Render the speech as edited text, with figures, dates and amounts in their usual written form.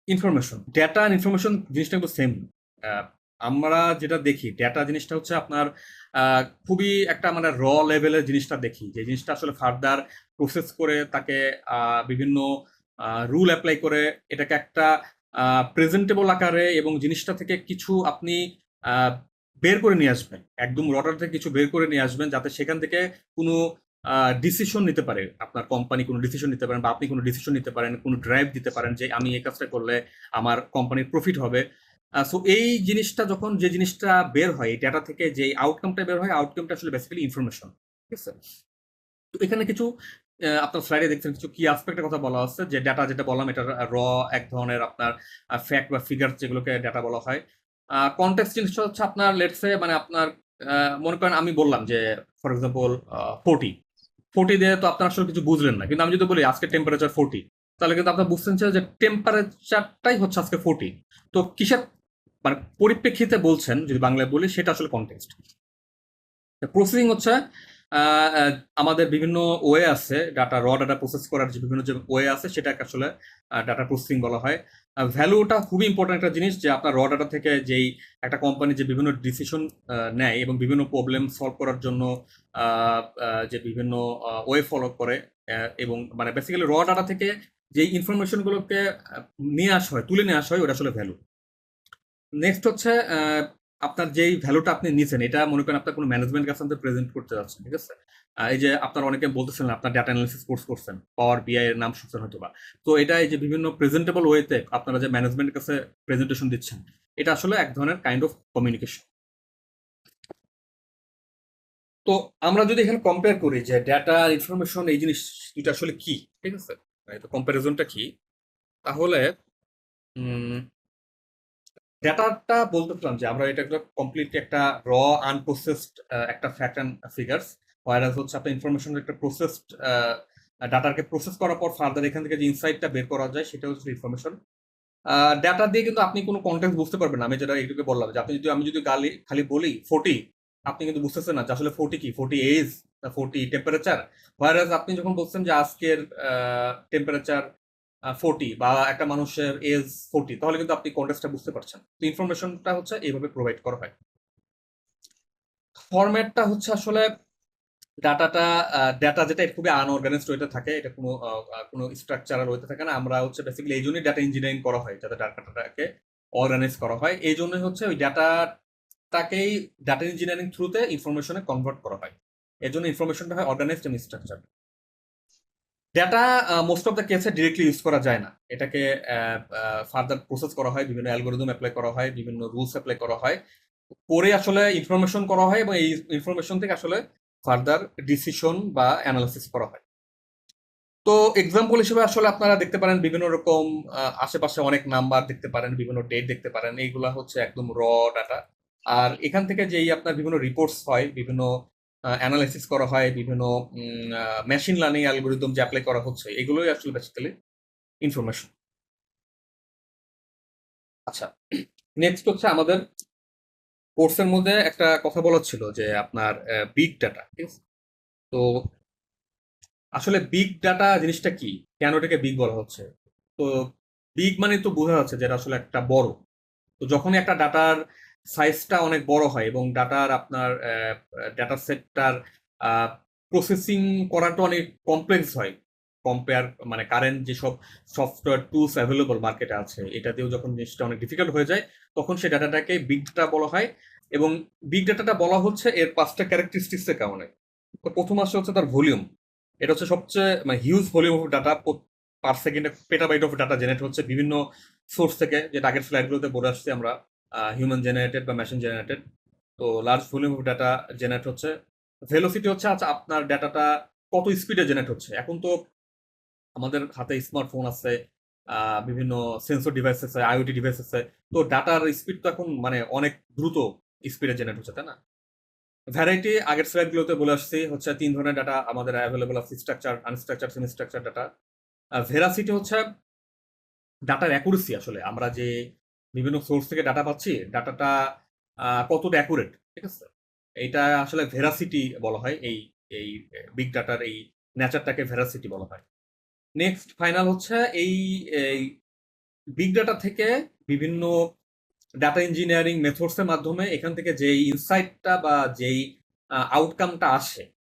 Information, data আর information জিনিসটা কিন্তু same. আমরা যেটা দেখি ডেটা জিনিসটা হচ্ছে আপনার খুবই একটা মানে র লেভেলের জিনিসটা দেখি, যে জিনিসটা আসলে ফার্দার প্রসেস করে তাকে বিভিন্ন রুল অ্যাপ্লাই করে এটাকে একটা প্রেজেন্টেবল আকারে এবং জিনিসটা থেকে কিছু আপনি আহ, বের করে নিয়ে আসবেন, একদম রটার থেকে কিছু বের করে নিয়ে আসবেন যাতে সেখান থেকে কোনো ডিসিশন নিতে পারে, আপনার কোম্পানি কোনো ডিসিশন নিতে পারেন বা আপনি কোনো ডিসিশন নিতে পারেন, কোনো ড্রাইভ দিতে পারেন যে আমি এই কাজটা করলে আমার কোম্পানির প্রফিট হবে। সো এই জিনিসটা যখন যে জিনিসটা বের হয় এই ডেটা থেকে, যে আউটকামটা বের হয়, আউটকামটা আসলে বেসিক্যালি ইনফরমেশন। ঠিক আছে? তো এখানে কিছু আপনার স্লাইডে দেখছেন কিছু কি অ্যাসপেক্টের কথা বলা হচ্ছে, যে ডেটা যেটা বললাম এটা র এক ধরনের আপনার ফ্যাক্ট বা ফিগার যেগুলোকে ডেটা বলা হয়। কনটেক্সট জিনিসটা হচ্ছে আপনার লেটসে মানে আপনার মনে করেন আমি বললাম যে ফর এক্সাম্পল 40 দিয়ে তো আপনার আসলে কিছু বুঝলেন না, কিন্তু আমি যদি বলি আজকে টেম্পারেচার 40, তাহলে কিন্তু আপনার বুঝতেন যে টেম্পারেচারটাই হচ্ছে আজকে 40। তো কিসের মানে পরিপ্রেক্ষিতে বলছেন যদি বাংলায় বলি, সেটা আসলে কনটেক্সট। প্রসেসিং হচ্ছে আমাদের বিভিন্ন ওয়ে আছে, ডাটা প্রসেস করার যে বিভিন্ন যে ওয়ে আছে সেটাকে আসলে ডাটা প্রসেসিং বলা হয়। ভ্যালুটা খুবই ইম্পর্টেন্ট একটা জিনিস, যে আপনার ডাটা থেকে যেই একটা কোম্পানি যে বিভিন্ন ডিসিশন নেয় এবং বিভিন্ন প্রবলেম সলভ করার জন্য যে বিভিন্ন ওয়ে ফলো করে, এবং মানে বেসিক্যালি ডাটা থেকে যে ইনফরমেশনগুলোকে নিয়ে আসা হয়, তুলে নিয়ে আসা হয়, ওটা আসলে ভ্যালু। নেক্সট হচ্ছে আপনার যেই ভ্যালুটা আপনি নিছেন এটা মনে করেন আপনার কোনো ম্যানেজমেন্ট কাছে আপনি প্রেজেন্ট করতে যাচ্ছেন। ঠিক আছে? এই যে আপনার অনেকে বলতেছিলেন আপনার ডাটা অ্যানালিসিস কোর্স করছেন, পাওয়ার বিআই এর নাম শুনছেন হয়তো বা। তো এটা এই যে বিভিন্ন প্রেজেন্টেবল ওয়েতে আপনারা যে ম্যানেজমেন্টের কাছে প্রেজেন্টেশন দিচ্ছেন, এটা আসলে এক ধরনের কাইন্ড অফ কমিউনিকেশন। তো আমরা যদি এখানে কম্পেয়ার করি যে ডাটা ইনফরমেশন এই জিনিস দুটো আসলে কি, ঠিক আছে, তো কম্পারিজনটা কি, তাহলে ডেটাটা বলতেছিলাম যে আমরা এটা কমপ্লিটলি একটা র আনপ্রসেসড একটা ফ্যাক্ট অ্যান্ড ফিগার্স, ওয়ারাস হচ্ছে আপনার ইনফরমেশনের একটা প্রসেসড ডাটাকে প্রসেস করার পর ফার্দার এখান থেকে যে ইনসাইটটা বের করা যায় সেটা হচ্ছে ইনফরমেশন। ডাটা দিয়ে কিন্তু আপনি কোনো কন্টেন্ট বুঝতে পারবেন না। আমি যেটা এইটুকু বললাম যে আপনি যদি আমি যদি খালি বলি 40, আপনি কিন্তু বুঝতেছেন না যে আসলে 40 কি, 40 এজ, 40 টেম্পারেচার। ওয়ারাস আপনি যখন বলছেন যে আজকের টেম্পারেচার 40 বা একটা মানুষের এজ 40, তাহলে কিন্তু আপনি কন্টেক্সটটা বুঝতে পারছেন। তো ইনফরমেশনটা হচ্ছে এইভাবে প্রোভাইড করা হয়। ফরম্যাটটা হচ্ছে আসলে ডাটাটা ডাটা যেটা এটা খুবই আনঅর্গানাইজড ওয়েতে থাকে, এটা কোনো স্ট্রাকচারাল ওয়েতে থাকে না। আমরা হচ্ছে বেসিক্যালি এই জন্যই ডাটা ইঞ্জিনিয়ারিং করা হয়, যাতে ডাটাটাকে অর্গানাইজ করা হয়। এই জন্যই হচ্ছে ওই ডাটাটাকেই ডাটা ইঞ্জিনিয়ারিং থ্রুতে ইনফরমেশনে কনভার্ট করা হয়। এর জন্য ইনফরমেশনটা হয় অর্গানাইজড এবং structure. Data most of the কেসে ডিরেক্টলি ইউজ করা যায় না, এটাকে ফার্দার প্রসেস করা হয়, বিভিন্ন অ্যালগোরিদম অ্যাপ্লাই করা হয়, বিভিন্ন রুলস অ্যাপ্লাই করা হয়, পরে আসলে ইনফরমেশন করা হয় এবং এই ইনফরমেশন থেকে আসলে ফার্দার ডিসিশন বা অ্যানালাইসিস করা হয়। তো এক্সাম্পল হিসেবে আসলে আপনারা দেখতে পারেন বিভিন্ন রকম আশেপাশে অনেক নাম্বার দেখতে পারেন, বিভিন্ন ডেট দেখতে পারেন, এইগুলা হচ্ছে একদম র ডাটা। আর এখান থেকে যেই আপনার বিভিন্ন রিপোর্টস হয়, বিভিন্ন অ্যানালাইসিস করা হয়, বিভিন্ন মেশিন লার্নিং অ্যালগোরিদম যে অ্যাপ্লাই করা হচ্ছে, এগুলোই আসলে বেসিক্যালি ইনফরমেশন। আচ্ছা, নেক্সট হচ্ছে আমাদের কোর্সের মধ্যে একটা কথা বলা ছিল যে আপনার বিগ ডাটা। ঠিক আছে? তো আসলে বিগ ডাটা জিনিসটা কি, কেন এটাকে বিগ বলা হচ্ছে? তো বিগ মানে তো বোঝা যাচ্ছে যেটা আসলে একটা বড়। তো যখনই একটা ডাটার সাইজটা অনেক বড় হয় এবং ডাটার আপনার ডাটা সেটটার প্রসেসিং করাটা অনেক কমপ্লেক্স হয়, কম্পেয়ার মানে কারেন্ট যেসব সফটওয়্যার টুলস অ্যাভেলেবল মার্কেটে আছে এটা দিয়েও যখন জিনিসটা অনেক ডিফিকাল্ট হয়ে যায়, তখন সেই ডাটাটাকে বিগ ডাটা বলা হয়। এবং বিগ ডাটাটা বলা হচ্ছে এর 5টা ক্যারেক্টারিস্টিক্সের কারণে। তো প্রথম আসছে হচ্ছে তার ভলিউম। এটা হচ্ছে সবচেয়ে মানে হিউজ ভলিউম অফ ডাটা, পার সেকেন্ডে পেটাবাইট অফ ডাটা জেনারেট হচ্ছে বিভিন্ন সোর্স থেকে, যেটা আগের স্লাইডগুলোতে বলে আসছি আমরা, হিউম্যান জেনারেটেড বা মেশিন জেনারেটেড। তো large volume of data generate হচ্ছে। ভেলোসিটি হচ্ছে আচ্ছা আপনার ডাটাটা কত স্পিডে জেনারেট হচ্ছে। এখন তো আমাদের হাতে স্মার্টফোন আছে, বিভিন্ন সেন্সর ডিভাইস আছে, আইওটি ডিভাইস আছে। তো ডাটার স্পিড তো এখন মানে অনেক দ্রুত স্পিডে জেনারেট হচ্ছে, তাই না? ভ্যারাইটি আগের স্লাইডগুলোতে বলে আসছি হচ্ছে 3 ধরনের ডাটা আমাদের অ্যাভেলেবল আছে, structure, unstructure, semi structure data. Veracity হচ্ছে ডাটার অ্যাকুরেসি, আসলে আমরা যে বিভিন্ন সোর্স থেকে ডাটা পাচ্ছি ডাটাটা কতটা অ্যাকুরেট। ঠিক আছে? এইটা আসলে ভেরাসিটি বলা হয়। এই এই বিগ ডাটার এই নেচারটাকে ভেরাসিটি বলা হয়। নেক্সট ফাইনাল হচ্ছে এই বিগ ডাটা থেকে বিভিন্ন ডাটা ইঞ্জিনিয়ারিং মেথডস এর মাধ্যমে এখান থেকে যেই ইনসাইটটা বা যেই আউটকামটা আসে